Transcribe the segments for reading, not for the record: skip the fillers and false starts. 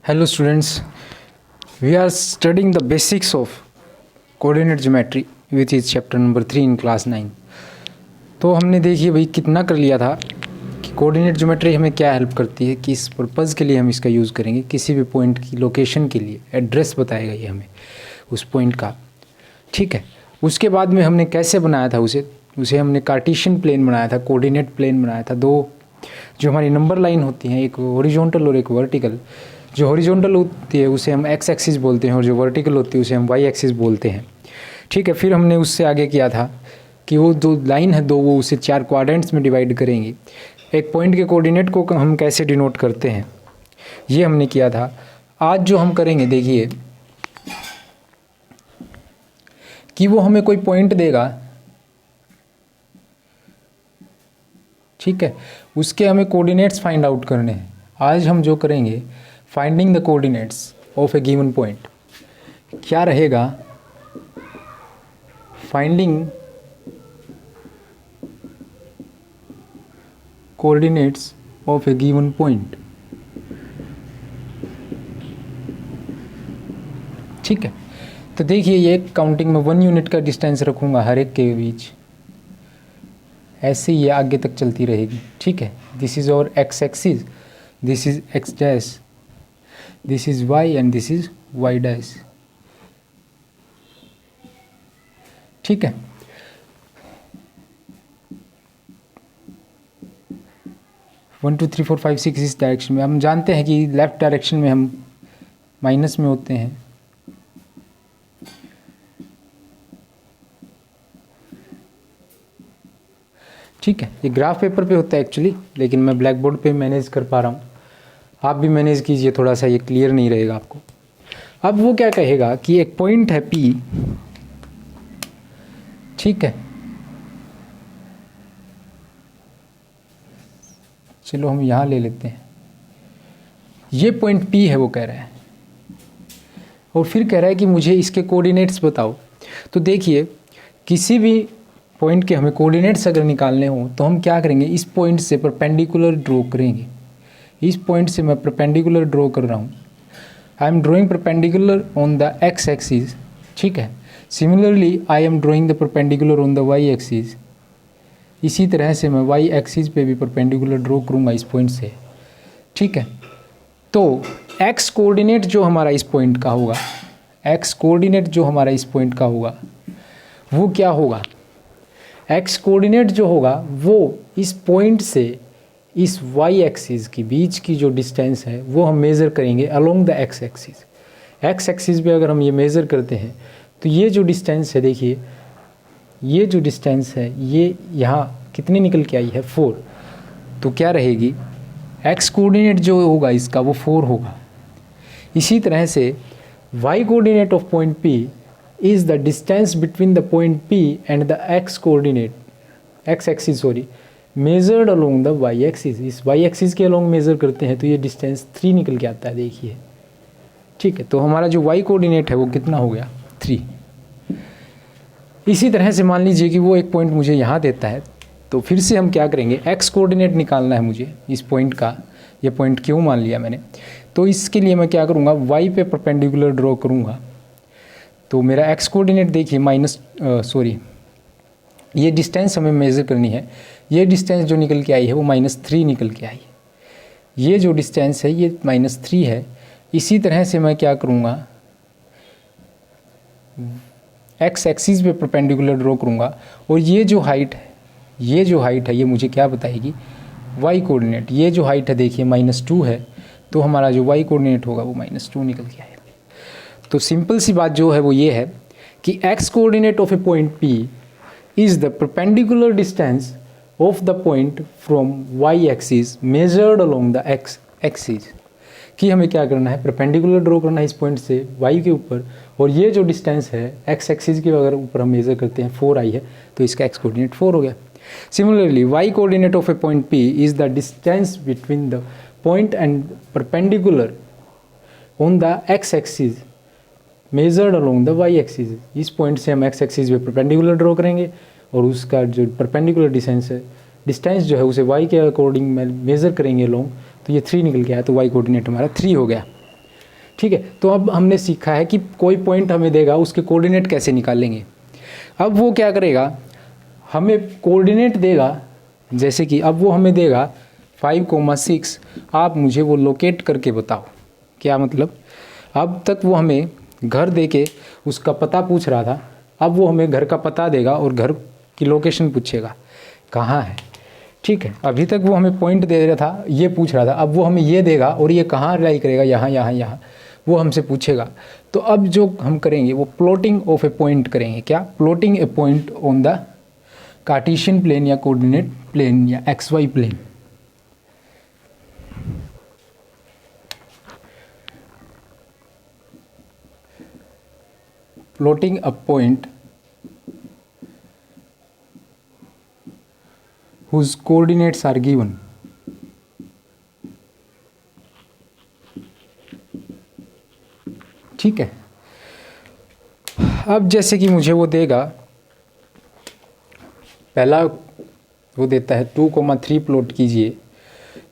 Hello students, we are studying the basics of coordinate geometry which is chapter number 3 in class 9। तो हमने देखिए भाई कितना कर लिया था कि कोऑर्डिनेट ज्योमेट्री हमें क्या हेल्प करती है, किस पर्पज़ के लिए हम इसका यूज़ करेंगे, किसी भी पॉइंट की लोकेशन के लिए एड्रेस बताएगा ये हमें उस पॉइंट का। ठीक है, उसके बाद में हमने कैसे बनाया था उसे हमने कार्टेशियन प्लेन बनाया था, कोऑर्डिनेट प्लेन बनाया था। दो जो हमारी नंबर लाइन होती हैं, एक हॉरिजॉन्टल और एक वर्टिकल। जो हॉरिजॉन्टल होती है उसे हम एक्स एक्सिस बोलते हैं और जो वर्टिकल होती है उसे हम वाई एक्सिस बोलते हैं। ठीक है, फिर हमने उससे आगे किया था कि वो जो लाइन है दो, वो उसे 4 क्वाड्रेंट्स में डिवाइड करेंगे। एक पॉइंट के कोऑर्डिनेट को हम कैसे डिनोट करते हैं ये हमने किया था। आज जो हम करेंगे देखिए कि वो हमें कोई पॉइंट देगा, ठीक है, उसके हमें कोऑर्डिनेट्स फाइंड आउट करने हैं। आज हम जो करेंगे finding the coordinates of A given point. क्या रहेगा? Finding coordinates of A given point. ठीक है, तो देखिए ये काउंटिंग में 1 यूनिट का डिस्टेंस रखूंगा हर एक के बीच, ऐसे ही ये आगे तक चलती रहेगी। ठीक है, दिस इज और x axis, this is x dash, this is y and this is y dash. ठीक है, one two three four five six इस डायरेक्शन में। हम जानते हैं कि लेफ्ट डायरेक्शन में हम माइनस में होते हैं। ठीक है, ये ग्राफ पेपर पे होता है एक्चुअली, लेकिन मैं ब्लैक बोर्ड पे मैनेज कर पा रहा हूँ। आप भी मैनेज कीजिए, थोड़ा सा ये क्लियर नहीं रहेगा आपको। अब वो क्या कहेगा कि एक पॉइंट है P, ठीक है, चलो हम यहाँ ले लेते हैं। ये पॉइंट P है वो कह रहा है, और फिर कह रहा है कि मुझे इसके कोऑर्डिनेट्स बताओ। तो देखिए किसी भी पॉइंट के हमें कोऑर्डिनेट्स अगर निकालने हो तो हम क्या करेंगे, इस पॉइंट से परपेंडिकुलर ड्रॉ करेंगे। इस पॉइंट से मैं परपेंडिकुलर ड्रॉ कर रहा हूँ। I am drawing perpendicular on the x axis. ठीक है, similarly I am drawing the perpendicular on the y axis. इसी तरह से मैं वाई एक्सिस पे भी परपेंडिकुलर ड्रॉ करूँगा इस पॉइंट से। ठीक है, तो एक्स कोऑर्डिनेट जो हमारा इस पॉइंट का होगा, एक्स कोऑर्डिनेट जो हमारा इस पॉइंट का होगा वो क्या होगा? एक्स कोऑर्डिनेट जो होगा वो इस पॉइंट से इस वाई एक्सिस के बीच की जो डिस्टेंस है वो हम मेज़र करेंगे along the x axis. X axis पे अगर हम ये मेज़र करते हैं तो ये जो डिस्टेंस है, देखिए ये जो डिस्टेंस है ये यहाँ कितनी निकल के आई है 4। तो क्या रहेगी, एक्स कोऑर्डिनेट जो होगा इसका वो 4 होगा। इसी तरह से y coordinate of point P is the distance between the point P and the x coordinate, x axis sorry, measured along the y axis। इस y axis के along measure करते हैं तो ये distance 3 निकल के आता है, देखिए। ठीक है, तो हमारा जो y कोऑर्डिनेट है वो कितना हो गया 3। इसी तरह से मान लीजिए कि वो एक पॉइंट मुझे यहाँ देता है, तो फिर से हम क्या करेंगे, x कोऑर्डिनेट निकालना है मुझे इस पॉइंट का। ये पॉइंट क्यों मान लिया मैंने, तो इसके लिए मैं क्या करूँगा, y पे परपेंडिकुलर ड्रॉ करूँगा। तो मेरा एक्स कोऑर्डिनेट देखिए ये डिस्टेंस हमें मेज़र करनी है। ये डिस्टेंस जो निकल के आई है वो -3 निकल के आई है। ये जो डिस्टेंस है ये -3 है। इसी तरह से मैं क्या करूँगा, एक्स एक्सिस पे परपेंडिकुलर ड्रॉ करूँगा, और ये जो हाइट है ये मुझे क्या बताएगी, वाई कोऑर्डिनेट। ये जो हाइट है देखिए -2 है, तो हमारा जो वाई कोऑर्डिनेट होगा वो -2 निकल के आएगा। तो सिंपल सी बात जो है वो ये है कि x coordinate of a point P is the perpendicular distance of the point from y axis measured along the x axis. कि हमें क्या करना है, परपेंडिकुलर ड्रॉ करना है इस पॉइंट से y के ऊपर, और ये जो डिस्टेंस है x एक्सिस के अगर ऊपर हम मेजर करते हैं 4 आई है, तो इसका x कोऑर्डिनेट 4 हो गया। Similarly y coordinate of a point P is the distance between the point and perpendicular on the x axis measured along the y axis. इस पॉइंट से हम एक्स एक्सिस पे परपेंडिकुलर ड्रॉ करेंगे, और उसका जो परपेंडिकुलर डिस्टेंस जो है उसे वाई के अकॉर्डिंग मेजर करेंगे अलोंग, तो ये 3 निकल के आया, तो वाई कोऑर्डिनेट हमारा 3 हो गया। ठीक है, तो अब हमने सीखा है कि कोई पॉइंट हमें देगा उसके कोऑर्डिनेट कैसे निकालेंगे। अब वो क्या करेगा, हमें कोऑर्डिनेट देगा, जैसे कि अब वो हमें देगा 5,6, आप मुझे वो लोकेट करके बताओ। क्या मतलब, अब तक वो हमें घर दे के उसका पता पूछ रहा था, अब वो हमें घर का पता देगा और घर की लोकेशन पूछेगा कहाँ है। ठीक है, अभी तक वो हमें पॉइंट दे रहा था, ये पूछ रहा था, अब वो हमें ये देगा और ये कहाँ लाई करेगा, यहाँ यहाँ यहाँ, वो हमसे पूछेगा। तो अब जो हम करेंगे वो प्लॉटिंग ऑफ ए पॉइंट करेंगे। क्या, plotting a point on the Cartesian plane या कोऑर्डिनेट प्लेन या XY प्लेन। Plotting a point whose coordinates are given। ठीक है, अब जैसे कि मुझे वो देगा, पहला वो देता है 2,3 प्लॉट कीजिए,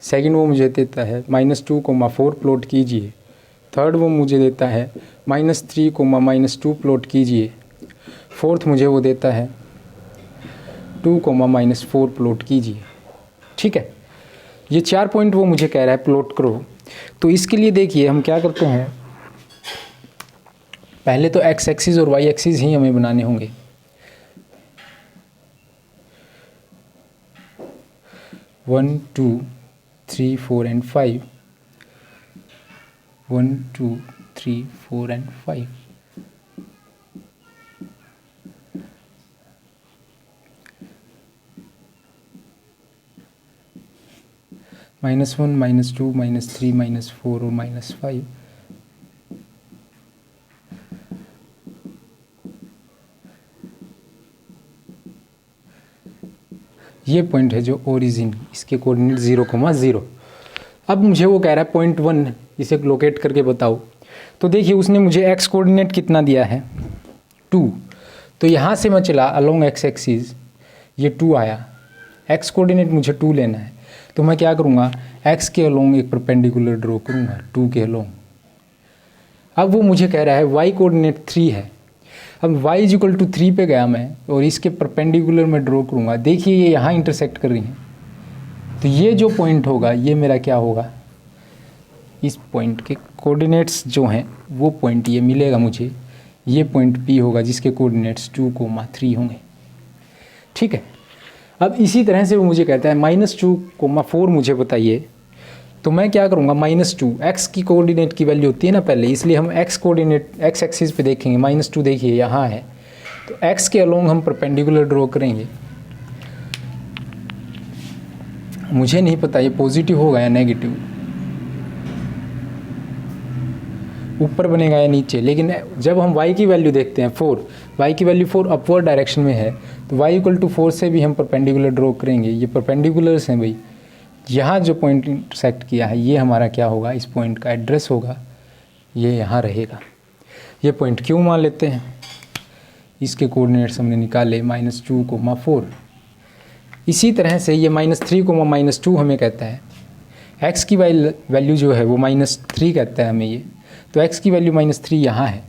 सेकंड वो मुझे देता है -2,4 प्लॉट कीजिए, थर्ड वो मुझे देता है -3, -2 प्लॉट कीजिए, फोर्थ मुझे वो देता है 2, -4 प्लॉट कीजिए। ठीक है, ये 4 पॉइंट वो मुझे कह रहा है प्लॉट करो। तो इसके लिए देखिए हम क्या करते हैं, पहले तो x एक्सिस और y एक्सिस ही हमें बनाने होंगे। One, 2, 3, 4 and 5, 1, 2, 3, 4 and 5। -1, -2, -3, -4 और -5। ये पॉइंट है जो ओरिजिन, इसके कोऑर्डिनेट 0,0। अब मुझे वो कह रहा है पॉइंट 1 इसे लोकेट करके बताओ। तो देखिए उसने मुझे x कोऑर्डिनेट कितना दिया है, 2। तो यहाँ से मैं चला अलोंग x एक्सिस, ये 2 आया, x कोऑर्डिनेट मुझे 2 लेना है। तो मैं क्या करूँगा, x के अलोंग एक परपेंडिकुलर ड्रॉ करूँगा 2 के अलोंग। अब वो मुझे कह रहा है y कोऑर्डिनेट 3 है। अब y = 3 पे गया मैं और इसके परपेंडिकुलर में ड्रॉ करूँगा। देखिए ये यहाँ इंटरसेक्ट कर रही हैं, तो ये जो पॉइंट होगा ये मेरा क्या होगा, इस पॉइंट के कोऑर्डिनेट्स जो हैं वो पॉइंट ये मिलेगा मुझे, ये पॉइंट P होगा जिसके कोऑर्डिनेट्स 2,3 होंगे। ठीक है, अब इसी तरह से वो मुझे कहता है -2,4 मुझे बताइए। तो मैं क्या करूँगा, -2 x की कोऑर्डिनेट की वैल्यू होती है ना पहले, इसलिए हम x कोऑर्डिनेट x एक्सिस पे देखेंगे। -2 देखिए यहाँ है, तो x के अलोंग हम परपेंडिकुलर ड्रॉ करेंगे। मुझे नहीं पता ये पॉजिटिव होगा या नेगेटिव, ऊपर बनेगा या नीचे, लेकिन जब हम y की वैल्यू देखते हैं 4, y की वैल्यू 4 अपवर्ड डायरेक्शन में है, तो y = 4 से भी हम परपेंडिकुलर ड्रॉ करेंगे। ये परपेंडिकुलर्स हैं भाई, यहाँ जो पॉइंट इंटरसेक्ट किया है ये हमारा क्या होगा, इस पॉइंट का एड्रेस होगा, ये यहाँ रहेगा। ये पॉइंट क्यों मान लेते हैं, इसके कोऑर्डिनेट्स हमने निकाले -2,4। इसी तरह से ये -3, -2 हमें कहता है, x की वैल्यू जो है वो -3 कहता है हमें ये, तो x की वैल्यू -3 यहाँ है।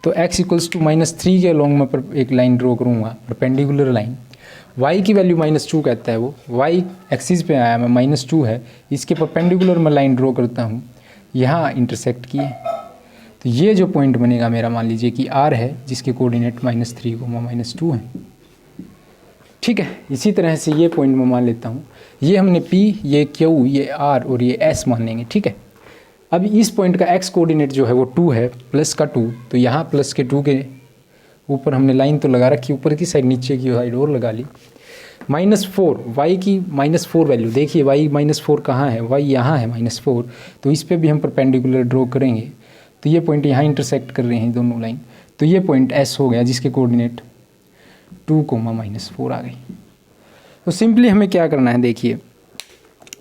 तो x = -3 के अलोंग मैं एक लाइन ड्रॉ करूँगा, परपेंडिकुलर लाइन। y की वैल्यू -2 कहता है वो, y एक्सिस पे आया मैं, -2 है, इसके परपेंडिकुलर मैं लाइन ड्रॉ करता हूँ, यहाँ इंटरसेक्ट किए। तो ये जो पॉइंट बनेगा मेरा, मान लीजिए कि r है जिसके कोऑर्डिनेट -3, -2 हैं। ठीक है, इसी तरह से ये पॉइंट मैं मान लेता हूँ, ये हमने P, ये Q, ये R और ये S मान लेंगे। ठीक है, अब इस पॉइंट का x कोऑर्डिनेट जो है वो 2 है, प्लस का 2, तो यहाँ प्लस के 2 के ऊपर हमने लाइन तो लगा रखी, ऊपर की साइड नीचे की साइड और लगा ली। -4, y की -4 वैल्यू देखिए, y -4 कहाँ है, y यहाँ है -4, तो इस पर भी हम परपेंडिकुलर ड्रॉ करेंगे। तो ये पॉइंट यहाँ इंटरसेक्ट कर रहे हैं दोनों लाइन, तो ये पॉइंट S हो गया जिसके कोऑर्डिनेट 2, -4 आ गई। तो सिंपली हमें क्या करना है, देखिए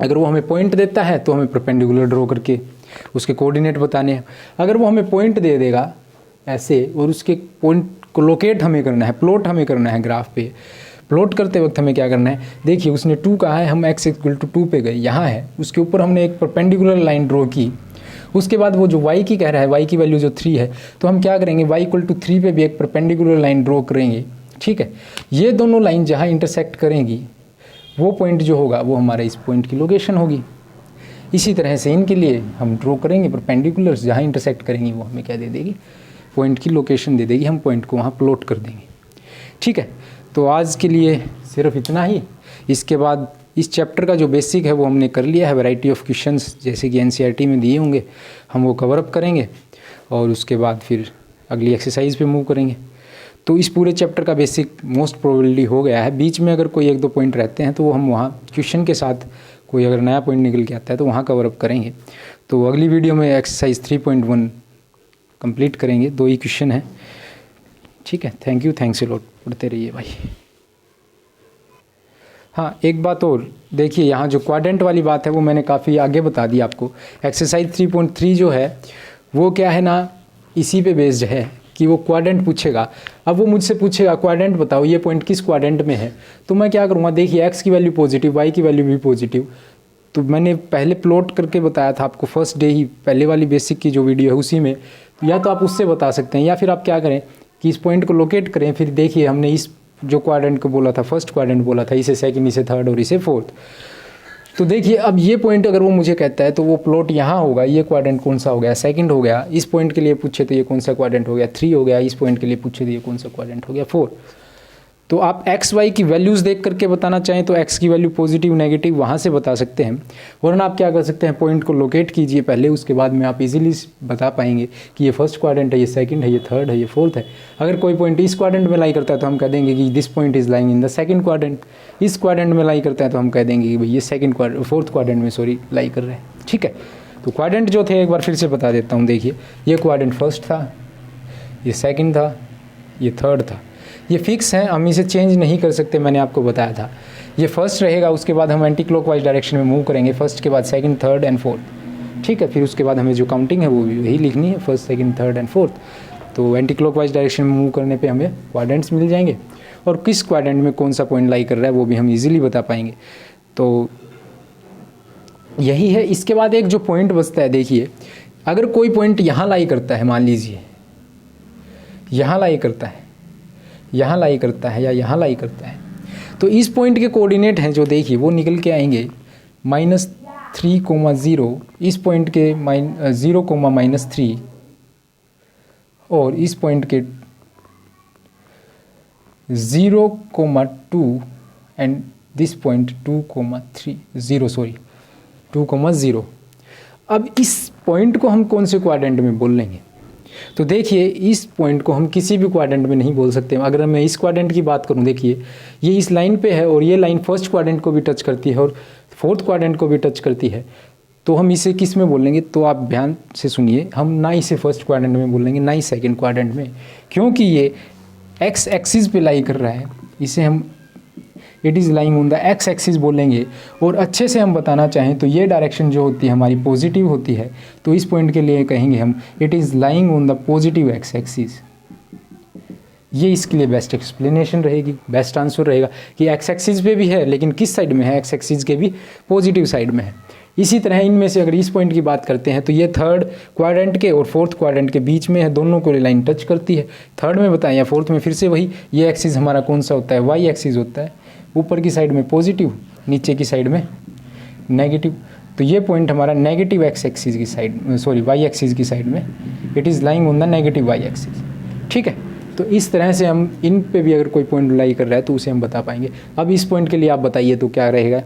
अगर वो हमें पॉइंट देता है तो हमें परपेंडिकुलर ड्रॉ करके उसके कोऑर्डिनेट बताने हैं। अगर वो हमें पॉइंट दे देगा ऐसे और उसके पॉइंट को लोकेट हमें करना है, प्लॉट हमें करना है ग्राफ पे, प्लॉट करते वक्त हमें क्या करना है, देखिए उसने 2 कहा है, हम x = 2 पे गए, यहाँ है, उसके ऊपर हमने एक परपेंडिकुलर लाइन ड्रॉ की उसके बाद वो जो y की कह रहा है, y की वैल्यू जो 3 है, तो हम क्या करेंगे, y इक्वल टू 3 पे भी एक परपेंडिकुलर लाइन ड्रॉ करेंगे। ठीक है, ये दोनों लाइन जहाँ इंटरसेक्ट करेंगी वो पॉइंट जो होगा वो हमारा इस पॉइंट की लोकेशन होगी। इसी तरह से इनके लिए हम ड्रॉ करेंगे परपेंडिकुलर्स, जहाँ इंटरसेक्ट करेंगी वो हमें क्या दे देगी, पॉइंट की लोकेशन दे देगी, हम पॉइंट को वहाँ प्लॉट कर देंगे। ठीक है, तो आज के लिए सिर्फ इतना ही। इसके बाद इस चैप्टर का जो बेसिक है वो हमने कर लिया है। वैरायटी ऑफ क्वेश्चंस जैसे कि एनसीईआरटी में दिए होंगे हम वो कवर अप करेंगे और उसके बाद फिर अगली एक्सरसाइज पे मूव करेंगे। तो इस पूरे चैप्टर का बेसिक मोस्ट प्रोबेबली हो गया है। बीच में अगर कोई एक दो पॉइंट रहते हैं तो वो हम वहाँ क्वेश्चन के साथ कोई अगर नया पॉइंट निकल के आता है तो वहाँ कवर अप करेंगे। तो अगली वीडियो में एक्सरसाइज 3.1 कंप्लीट करेंगे, 2 ही क्वेश्चन है। ठीक है, thank you, thanks a lot, पढ़ते रहिए भाई। हाँ, एक बात और देखिए, यहाँ जो क्वाड्रेंट वाली बात है वो मैंने काफ़ी आगे बता दी आपको। एक्सरसाइज 3.3 जो है वो क्या है ना, इसी पे बेस्ड है कि वो क्वाड्रेंट पूछेगा। अब वो मुझसे पूछेगा क्वाड्रेंट बताओ, ये पॉइंट किस क्वाड्रेंट में है, तो मैं क्या करूँगा, देखिए x की वैल्यू पॉजिटिव, y की वैल्यू भी पॉजिटिव। तो मैंने पहले प्लॉट करके बताया था आपको फर्स्ट डे ही, पहले वाली बेसिक की जो वीडियो है उसी में, या तो आप उससे बता सकते हैं या फिर आप क्या करें कि इस पॉइंट को लोकेट करें। फिर देखिए हमने इस जो क्वाड्रेंट को बोला था, फर्स्ट क्वाड्रेंट बोला था, इसे सेकंड, इसे थर्ड और इसे फोर्थ। तो देखिए अब ये पॉइंट अगर वो मुझे कहता है तो वो प्लॉट यहाँ होगा, ये क्वाड्रेंट कौन सा हो गया, सेकंड हो गया। इस पॉइंट के लिए पूछे तो ये कौन सा क्वाड्रेंट हो गया, 3 हो गया। इस पॉइंट के लिए पूछे तो ये कौन सा क्वाड्रेंट हो गया, 4। तो आप एक्स वाई की वैल्यूज़ देख करके बताना चाहें तो एक्स की वैल्यू पॉजिटिव नेगेटिव वहाँ से बता सकते हैं, वरना आप क्या कर सकते हैं, पॉइंट को लोकेट कीजिए पहले, उसके बाद में आप इजीली बता पाएंगे कि ये फर्स्ट क्वाड्रेंट है, ये सेकंड है, ये थर्ड है, ये फोर्थ है। अगर कोई पॉइंट इस क्वाड्रेंट में लाई करता है तो हम कह देंगे कि this point is lying in the second quadrant. इस क्वाड्रेंट में लाई करता है तो हम कह देंगे कि भाई ये फोर्थ क्वाड्रेंट में लाई कर रहे हैं। ठीक है, तो क्वाड्रेंट जो थे एक बार फिर से बता देता हूँ। देखिए ये क्वाड्रेंट फर्स्ट था, ये सेकंड था, ये थर्ड था। ये फिक्स है, हम इसे चेंज नहीं कर सकते, मैंने आपको बताया था। ये फर्स्ट रहेगा, उसके बाद हम एंटी क्लॉकवाइज डायरेक्शन में मूव करेंगे, फर्स्ट के बाद सेकंड, थर्ड एंड फोर्थ। ठीक है, फिर उसके बाद हमें जो काउंटिंग है वो भी वही लिखनी है, first, second, third and fourth. तो एंटी क्लॉकवाइज डायरेक्शन में मूव करने पे हमें क्वाड्रेंट्स मिल जाएंगे और किस क्वाड्रेंट में कौन सा पॉइंट लाई कर रहा है वो भी हम इजीली बता पाएंगे। तो यही है। इसके बाद एक जो पॉइंट बचता है, देखिए अगर कोई पॉइंट यहाँ लाई करता है, मान लीजिए यहाँ लाई करता है, यहाँ लाई करता है या यहाँ लाई करता है, तो इस पॉइंट के कोऑर्डिनेट हैं जो देखिए वो निकल के आएंगे -3,0, इस पॉइंट के 0,-3 और इस पॉइंट के 0,2 एंड दिस पॉइंट 2,0। अब इस पॉइंट को हम कौन से क्वाड्रेंट में बोल लेंगे, तो देखिए इस पॉइंट को हम किसी भी क्वाड्रेंट में नहीं बोल सकते। अगर मैं इस क्वाड्रेंट की बात करूं, देखिए ये इस लाइन पे है और ये लाइन फर्स्ट क्वाड्रेंट को भी टच करती है और फोर्थ क्वाड्रेंट को भी टच करती है, तो हम इसे किस में बोलेंगे, तो आप ध्यान से सुनिए, हम ना इसे फर्स्ट क्वाड्रेंट में बोलेंगे ना ही सेकेंड क्वाड्रेंट में, क्योंकि ये एक्स एक्सिस पे लाई कर रहा है। इसे हम it is lying on the x axis बोलेंगे। और अच्छे से हम बताना चाहें तो ये डायरेक्शन जो होती है हमारी पॉजिटिव होती है, तो इस पॉइंट के लिए कहेंगे हम it is lying on the positive x axis. ये इसके लिए बेस्ट एक्सप्लेनेशन रहेगी, बेस्ट आंसर रहेगा कि एक्स एक्सिस पे भी है लेकिन किस साइड में है, एक्स एक्सिस के भी पॉजिटिव साइड में है। इसी तरह इनमें से अगर इस पॉइंट की बात करते हैं तो ये थर्ड क्वाड्रेंट के और फोर्थ क्वाड्रेंट के बीच में है, दोनों को लाइन टच करती है। थर्ड में बताएं या फोर्थ में, फिर से वही, ये एक्सिस हमारा कौन सा होता है, वाई एक्सिस होता है। ऊपर की साइड में पॉजिटिव, नीचे की साइड में नेगेटिव। तो ये पॉइंट हमारा नेगेटिव एक्स एक्सिस की साइड, वाई एक्सिस की साइड में, it is lying on the negative y axis. ठीक है, तो इस तरह से हम इन पे भी अगर कोई पॉइंट लाई कर रहा है तो उसे हम बता पाएंगे। अब इस पॉइंट के लिए आप बताइए तो क्या रहेगा,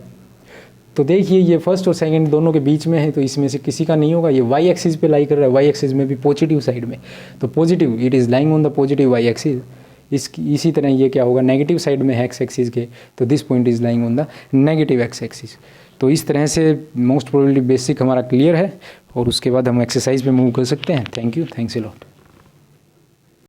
तो देखिए ये फर्स्ट और सेकंड दोनों के बीच में है, तो इसमें से किसी का नहीं होगा। ये वाई एक्सिस पे लाई कर रहा है, वाई एक्सिस में भी पॉजिटिव साइड में, तो positive, it is lying on the positive y axis. इसी तरह ये क्या होगा, नेगेटिव साइड में है एक्स एक्सिस के, तो this point is lying on the negative x axis. तो इस तरह से मोस्ट प्रोबेबली बेसिक हमारा क्लियर है और उसके बाद हम एक्सरसाइज पे मूव कर सकते हैं। Thank you, thanks a lot.